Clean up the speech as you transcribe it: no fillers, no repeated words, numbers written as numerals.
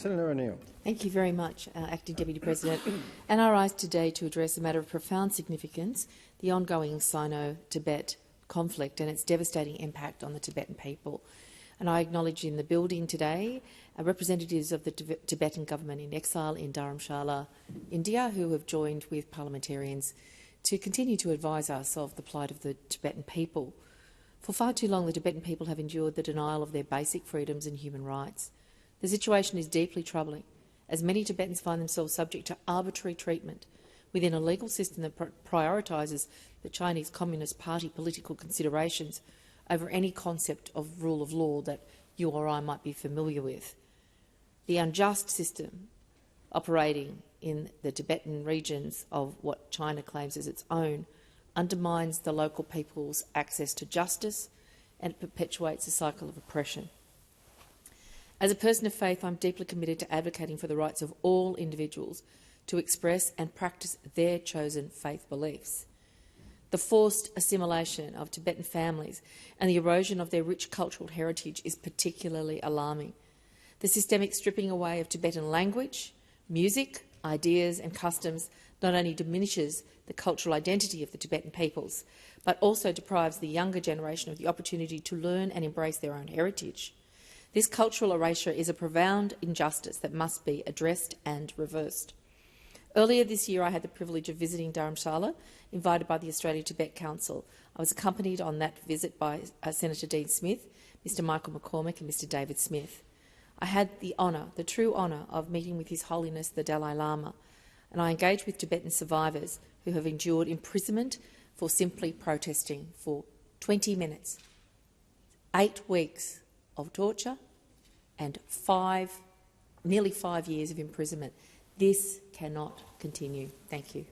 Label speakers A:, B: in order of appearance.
A: Senator O'Neill.
B: Thank you very much, Acting Deputy President. And I rise today to address a matter of profound significance, the ongoing Sino-Tibet conflict and its devastating impact on the Tibetan people. And I acknowledge in the building today representatives of the Tibetan government in exile in Dharamshala, India, who have joined with parliamentarians to continue to advise us of the plight of the Tibetan people. For far too long, the Tibetan people have endured the denial of their basic freedoms and human rights. The situation is deeply troubling, as many Tibetans find themselves subject to arbitrary treatment within a legal system that prioritises the Chinese Communist Party political considerations over any concept of rule of law that you or I might be familiar with. The unjust system operating in the Tibetan regions of what China claims as its own undermines the local people's access to justice and perpetuates a cycle of oppression. As a person of faith, I'm deeply committed to advocating for the rights of all individuals to express and practice their chosen faith beliefs. The forced assimilation of Tibetan families and the erosion of their rich cultural heritage is particularly alarming. The systemic stripping away of Tibetan language, music, ideas and customs not only diminishes the cultural identity of the Tibetan peoples, but also deprives the younger generation of the opportunity to learn and embrace their own heritage. This cultural erasure is a profound injustice that must be addressed and reversed. Earlier this year, I had the privilege of visiting Dharamshala, invited by the Australia-Tibet Council. I was accompanied on that visit by Senator Dean Smith, Mr Michael McCormack and Mr David Smith. I had the honour, the true honour, of meeting with His Holiness the Dalai Lama, and I engaged with Tibetan survivors who have endured imprisonment for simply protesting for 20 minutes, 8 weeks of torture and nearly 5 years of imprisonment. This cannot continue. Thank you.